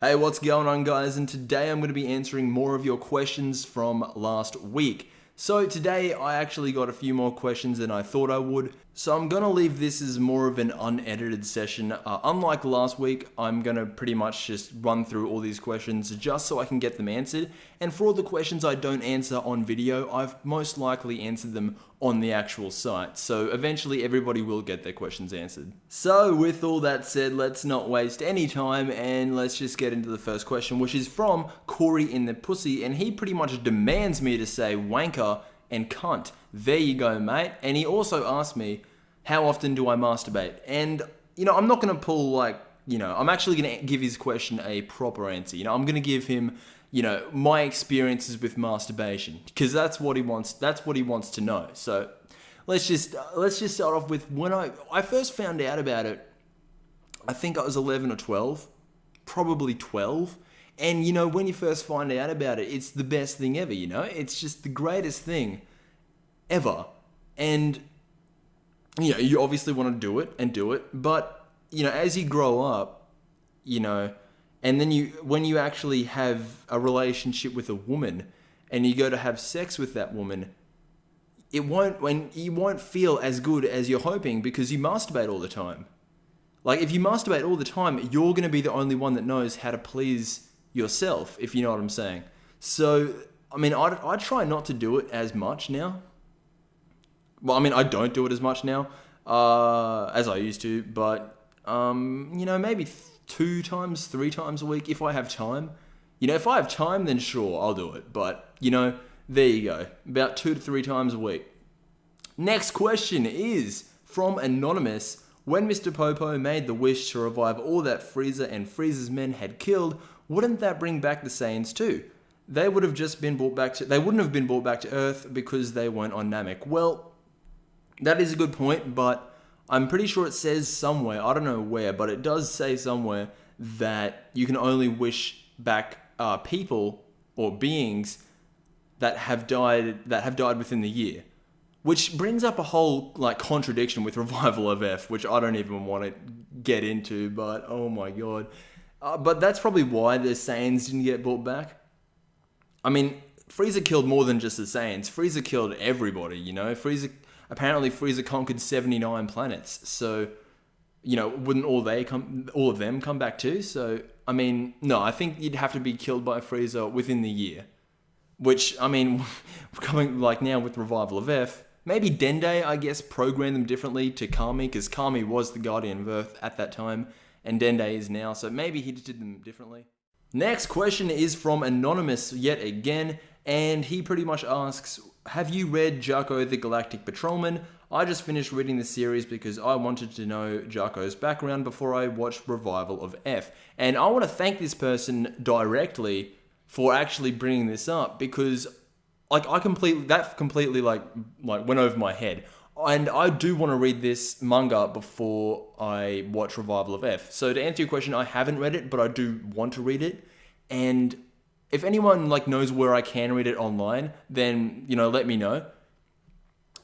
Hey, what's going on, guys? And today I'm going to be answering more of your questions from last week. So today I actually got a few more questions than I thought I would. So I'm going to leave this as more of an unedited session. Unlike last week, I'm going to pretty much just run through all these questions just so I can get them answered. And for all the questions I don't answer on video, I've most likely answered them on the actual site. So eventually everybody will get their questions answered. So with all that said, let's not waste any time and let's just get into the first question, which is from Corey in the Pussy, and he pretty much demands me to say wanker and cunt. There you go, mate. And he also asked me, how often do I masturbate? And, I'm not going to pull I'm actually going to give his question a proper answer. I'm going to give him, my experiences with masturbation, because that's what he wants. That's what he wants to know. So let's just start off with when I first found out about it. I think I was 11 or 12, probably 12. And when you first find out about it, it's the best thing ever, It's just the greatest thing ever. And, you obviously want to do it. But, as you grow up, and then when you actually have a relationship with a woman and you go to have sex with that woman, you won't feel as good as you're hoping because you masturbate all the time. Like, if you masturbate all the time, you're going to be the only one that knows how to please yourself, if you know what I'm saying. So, I try not to do it as much now. Well, I don't do it as much now as I used to, but, maybe 2 times, 3 times a week if I have time. If I have time, then sure, I'll do it. But, there you go. About 2 to 3 times a week. Next question is from Anonymous. When Mr. Popo made the wish to revive all that Frieza and Frieza's men had killed, wouldn't that bring back the Saiyans too? They wouldn't have been brought back to Earth because they weren't on Namek. Well, that is a good point, but I'm pretty sure it says somewhere, I don't know where, but it does say somewhere that you can only wish back people or beings that have died within the year. Which brings up a whole contradiction with Revival of F, which I don't even want to get into, but oh my god. But that's probably why the Saiyans didn't get brought back. Frieza killed more than just the Saiyans. Frieza killed everybody, Apparently Frieza conquered 79 planets. So, wouldn't all of them come back too? So, no, I think you'd have to be killed by Frieza within the year. Which, coming now with Revival of F, maybe Dende, I guess, programmed them differently to Kami, because Kami was the Guardian of Earth at that time, and Dende is now, so maybe he just did them differently. Next question is from Anonymous yet again, and he pretty much asks, have you read Jaco the Galactic Patrolman? I just finished reading the series because I wanted to know Jaco's background before I watched Revival of F. And I want to thank this person directly for actually bringing this up, because that completely went over my head. And I do want to read this manga before I watch Revival of F. So to answer your question, I haven't read it, but I do want to read it. And if anyone knows where I can read it online, then let me know.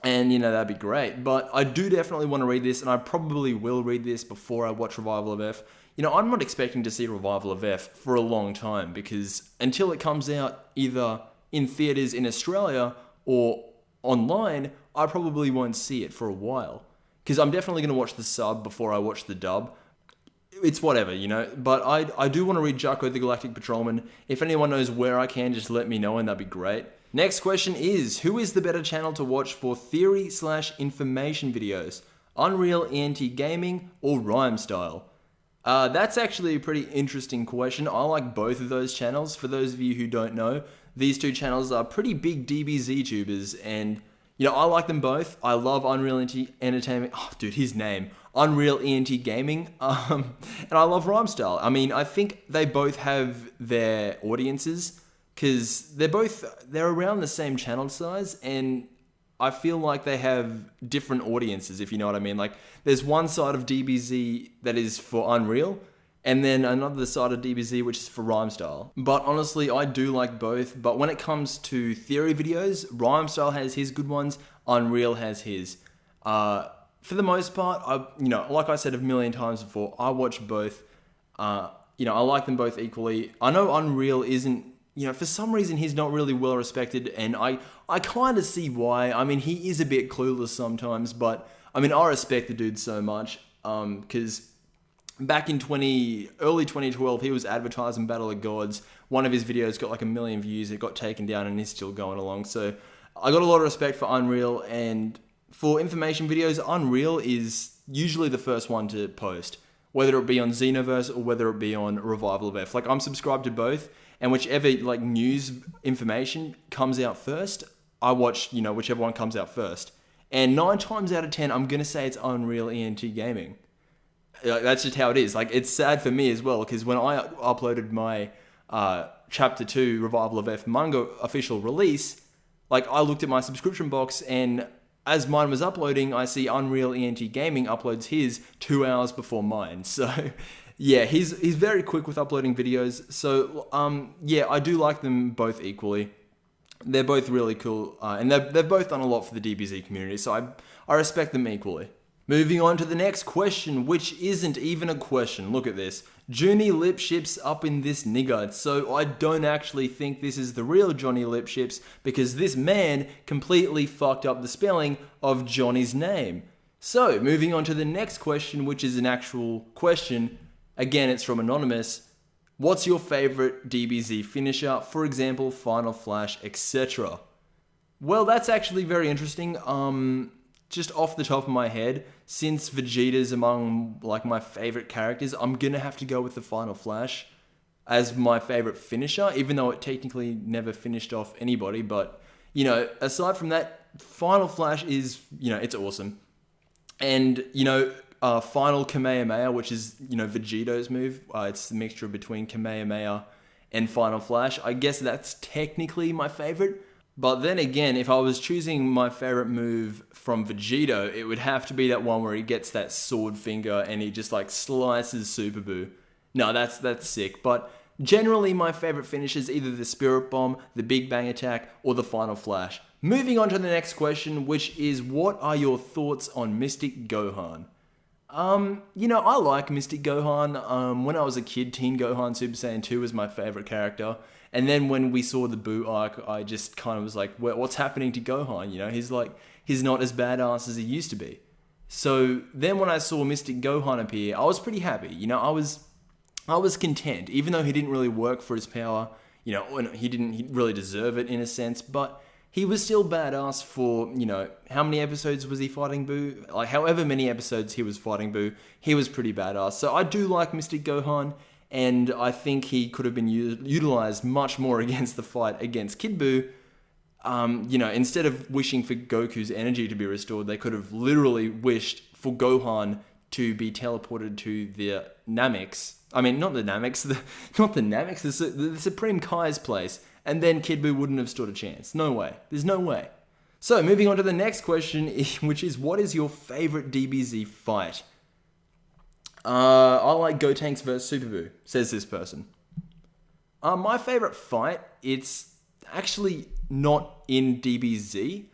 And that'd be great. But I do definitely want to read this, and I probably will read this before I watch Revival of F. I'm not expecting to see Revival of F for a long time, because until it comes out either in theaters in Australia or online, I probably won't see it for a while. Because I'm definitely going to watch the sub before I watch the dub. It's whatever, But I do want to read Jaco the Galactic Patrolman. If anyone knows where I can, just let me know, and that'd be great. Next question is, who is the better channel to watch for theory/information videos? Unreal ENT Gaming or Rhyme Style? That's actually a pretty interesting question. I like both of those channels. For those of you who don't know, these two channels are pretty big DBZ tubers, and I like them both. I love Unreal Entertainment. Oh, dude, his name. Unreal ENT Gaming. And I love Rhyme Style. I think they both have their audiences, because they're around the same channel size, and I feel like they have different audiences, if you know what I mean. There's one side of DBZ that is for Unreal, and then another side of DBZ which is for Rhyme Style. But honestly, I do like both. But when it comes to theory videos, Rhyme Style has his good ones, Unreal has his. For the most part, like I said a million times before, I watch both. I like them both equally. I know Unreal isn't, for some reason he's not really well respected, and I kind of see why. I mean, he is a bit clueless sometimes, but I mean, I respect the dude so much, because back in early 2012, he was advertising Battle of Gods. One of his videos got like 1 million views. It got taken down, and he's still going along. So I got a lot of respect for Unreal, and for information videos, Unreal is usually the first one to post, whether it be on Xenoverse or whether it be on Revival of F. Like, I'm subscribed to both, and whichever like news information comes out first, I watch, whichever one comes out first. And 9 times out of 10, I'm gonna say it's Unreal ENT Gaming. Like, that's just how it is. Like, it's sad for me as well, because when I uploaded my Chapter 2 Revival of F manga official release, like, I looked at my subscription box, and as mine was uploading, I see Unreal ENT Gaming uploads his 2 hours before mine. So, yeah, he's very quick with uploading videos. So, yeah, I do like them both equally. They're both really cool, and they've both done a lot for the DBZ community, so I respect them equally. Moving on to the next question, which isn't even a question. Look at this. Junie Lipships up in this nigga. So I don't actually think this is the real Johnny Lipships, because this man completely fucked up the spelling of Johnny's name. So moving on to the next question, which is an actual question. Again, it's from Anonymous. What's your favorite DBZ finisher? For example, Final Flash, etc. Well, that's actually very interesting. Just off the top of my head, since Vegeta's among like my favorite characters, I'm gonna have to go with the Final Flash as my favorite finisher, even though it technically never finished off anybody. But, aside from that, Final Flash is, it's awesome. And, Final Kamehameha, which is, Vegeto's move. It's a mixture between Kamehameha and Final Flash. I guess that's technically my favorite. But then again, if I was choosing my favorite move from Vegito, it would have to be that one where he gets that sword finger and he just like slices Super Boo. No, that's sick. But generally, my favorite finish is either the Spirit Bomb, the Big Bang Attack, or the Final Flash. Moving on to the next question, which is, what are your thoughts on Mystic Gohan? I like Mystic Gohan. When I was a kid, Teen Gohan Super Saiyan 2 was my favorite character. And then when we saw the Boo arc, I just kind of was like, what's happening to Gohan? He's not as badass as he used to be. So then when I saw Mystic Gohan appear, I was pretty happy. I was content, even though he didn't really work for his power. He didn't really deserve it in a sense, but he was still badass for, how many episodes was he fighting Boo? Like, however many episodes he was fighting Boo, he was pretty badass. So I do like Mystic Gohan, and I think he could have been utilized much more against the fight against Kid Buu. Instead of wishing for Goku's energy to be restored, they could have literally wished for Gohan to be teleported to the Namex. I mean, not the Namex, the Supreme Kai's place. And then Kid Buu wouldn't have stood a chance. No way. There's no way. So, moving on to the next question, which is, what is your favorite DBZ fight? I like Gotenks vs Super Buu, says this person. My favorite fight, it's actually not in DBZ.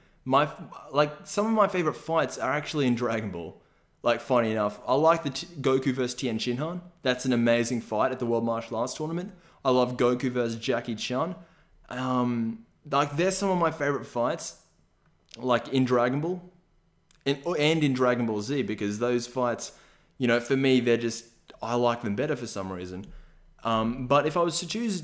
Some of my favorite fights are actually in Dragon Ball. Like, funny enough, I like the Goku vs Tien Shinhan. That's an amazing fight at the World Martial Arts Tournament. I love Goku vs Jackie Chan. They're some of my favorite fights, like in Dragon Ball and in Dragon Ball Z, because those fights, for me, I like them better for some reason. But if I was to choose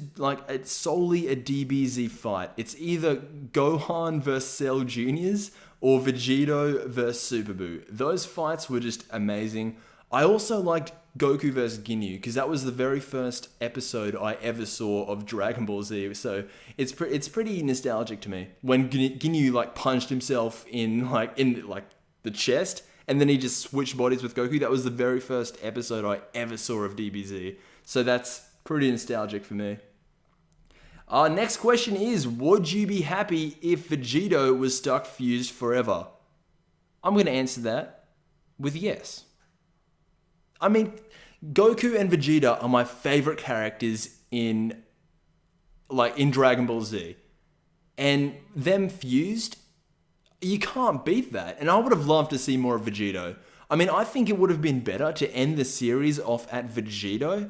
it's solely a DBZ fight, it's either Gohan vs Cell Juniors or Vegito vs Super Buu. Those fights were just amazing. I also liked Goku vs Ginyu, because that was the very first episode I ever saw of Dragon Ball Z, so it's pretty nostalgic to me. When Ginyu punched himself in the chest, and then he just switched bodies with Goku, that was the very first episode I ever saw of DBZ, so that's pretty nostalgic for me. Our next question is, would you be happy if Vegito was stuck fused forever? I'm going to answer that with yes. I mean, Goku and Vegeta are my favorite characters in Dragon Ball Z. And them fused, you can't beat that. And I would have loved to see more of Vegito. I mean, I think it would have been better to end the series off at Vegito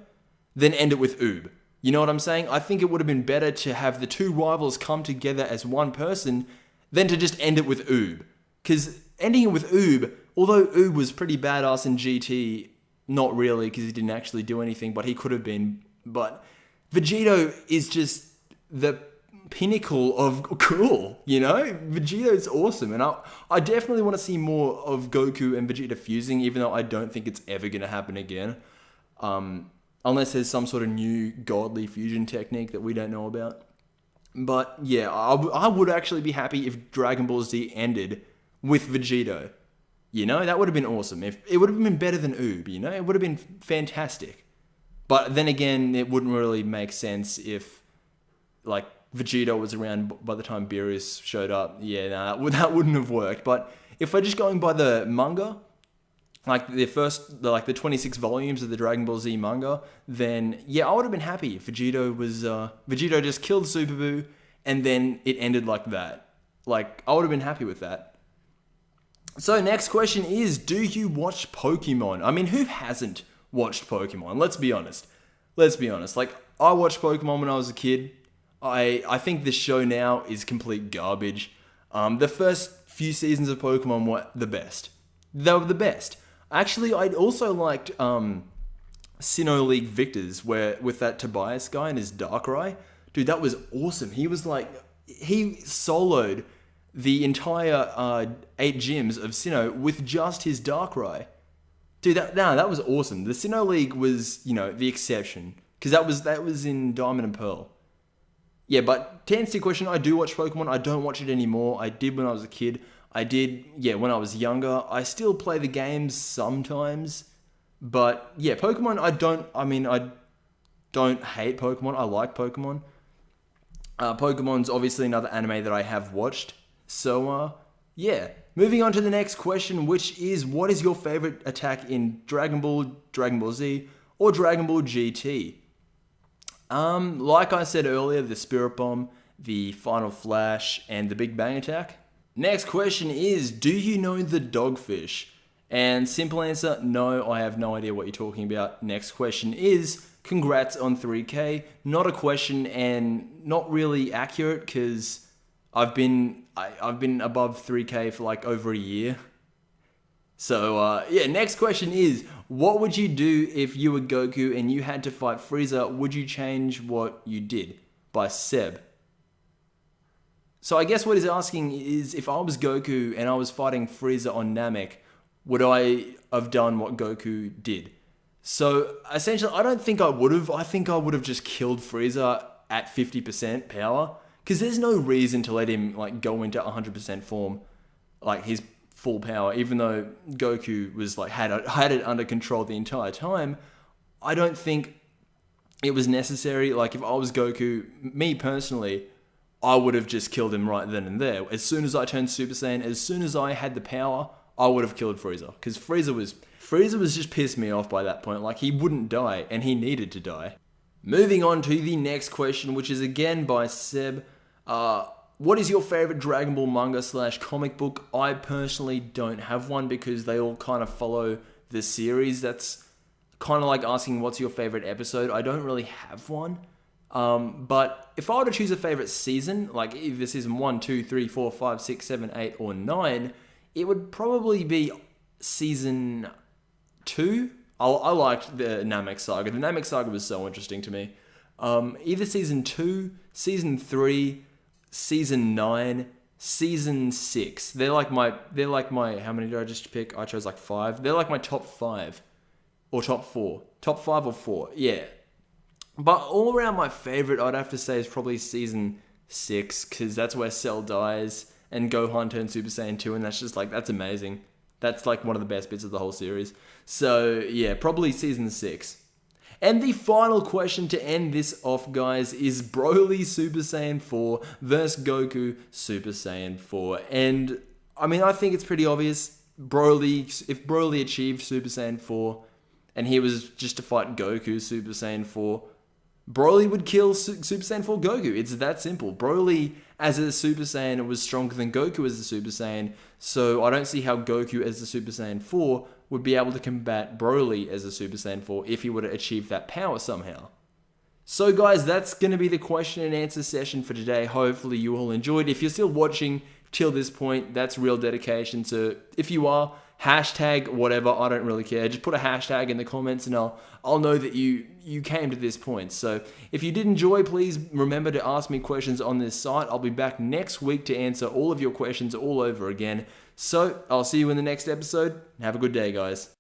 than end it with Oob. You know what I'm saying? I think it would have been better to have the two rivals come together as one person than to just end it with Oob. Because ending it with Oob, although Oob was pretty badass in GT, not really because he didn't actually do anything, but he could have been. But Vegito is just the pinnacle of cool, you know? Vegito is awesome, and I definitely want to see more of Goku and Vegeta fusing, even though I don't think it's ever going to happen again. Unless there's some sort of new godly fusion technique that we don't know about. But yeah, I would actually be happy if Dragon Ball Z ended with Vegito. You know, that would have been awesome. If it would have been better than Oob, you know? It would have been fantastic. But then again, it wouldn't really make sense if, like, Vegito was around by the time Beerus showed up. Yeah, nah, that wouldn't have worked. But if we're just going by the manga, like the 26 volumes of the Dragon Ball Z manga, then yeah, I would have been happy if Vegito just killed Super Buu and then it ended like that. Like, I would have been happy with that. So next question is, do you watch Pokemon? I mean, who hasn't watched Pokemon? Let's be honest. Like, I watched Pokemon when I was a kid. I think this show now is complete garbage. The first few seasons of Pokemon were the best. They were the best. Actually, I also liked Sinnoh League Victors, where with that Tobias guy and his Darkrai. Dude, that was awesome. He soloed the entire 8 gyms of Sinnoh with just his Darkrai. Dude, that was awesome. The Sinnoh League was, you know, the exception, because that was in Diamond and Pearl. Yeah, but to answer your question, I do watch Pokemon. I don't watch it anymore. I did when I was a kid. I did, yeah, when I was younger. I still play the games sometimes. But yeah, Pokemon, I don't hate Pokemon. I like Pokemon. Pokemon's obviously another anime that I have watched. So, yeah. Moving on to the next question, which is, what is your favorite attack in Dragon Ball, Dragon Ball Z, or Dragon Ball GT? Like I said earlier, the Spirit Bomb, the Final Flash, and the Big Bang Attack. Next question is, do you know the Dogfish? And simple answer, no, I have no idea what you're talking about. Next question is, congrats on 3K. Not a question and not really accurate, because I've been above 3K for like over a year. So, yeah, next question is, what would you do if you were Goku and you had to fight Frieza? Would you change what you did? By Seb. So I guess what he's asking is, if I was Goku and I was fighting Frieza on Namek, would I have done what Goku did? So, essentially, I don't think I would have. I think I would have just killed Frieza at 50% power, because there's no reason to let him, like, go into 100% form, like his full power, even though Goku was like had it under control the entire time. I don't think it was necessary. Like, if I was Goku, me personally, I would have just killed him right then and there. As soon as I turned Super Saiyan, as soon as I had the power, I would have killed Frieza, because Frieza was just pissed me off by that point. Like, he wouldn't die, and he needed to die. Moving on to the next question, which is again by Seb. What is your favorite Dragon Ball manga / comic book? I personally don't have one, because they all kind of follow the series. That's kind of like asking what's your favorite episode. I don't really have one. But if I were to choose a favorite season, like either season 1, 2, 3, 4, 5, 6, 7, 8, or 9, it would probably be season 2. I liked the Namek Saga. The Namek Saga was so interesting to me. Either season 2, season 3, season 9, season 6. They're like my, how many did I just pick? I chose like 5. They're like my top 5 or top 4. Top 5 or 4. Yeah. But all around, my favorite, I'd have to say, is probably season 6, because that's where Cell dies and Gohan turns Super Saiyan 2, and that's just like, that's amazing. That's like one of the best bits of the whole series. So yeah, probably season 6. And the final question to end this off, guys, is Broly Super Saiyan 4 versus Goku Super Saiyan 4. And I mean, I think it's pretty obvious. If Broly achieved Super Saiyan 4 and he was just to fight Goku Super Saiyan 4, Broly would kill Super Saiyan 4 Goku. It's that simple. Broly as a Super Saiyan was stronger than Goku as a Super Saiyan, so I don't see how Goku as the Super Saiyan 4 would be able to combat Broly as a Super Saiyan 4 if he were to achieve that power somehow. So guys, that's going to be the question and answer session for today. Hopefully you all enjoyed. If you're still watching till this point, that's real dedication. So if you are, hashtag whatever, I don't really care. Just put a hashtag in the comments and I'll know that you came to this point. So if you did enjoy, please remember to ask me questions on this site. I'll be back next week to answer all of your questions all over again. So I'll see you in the next episode. Have a good day, guys.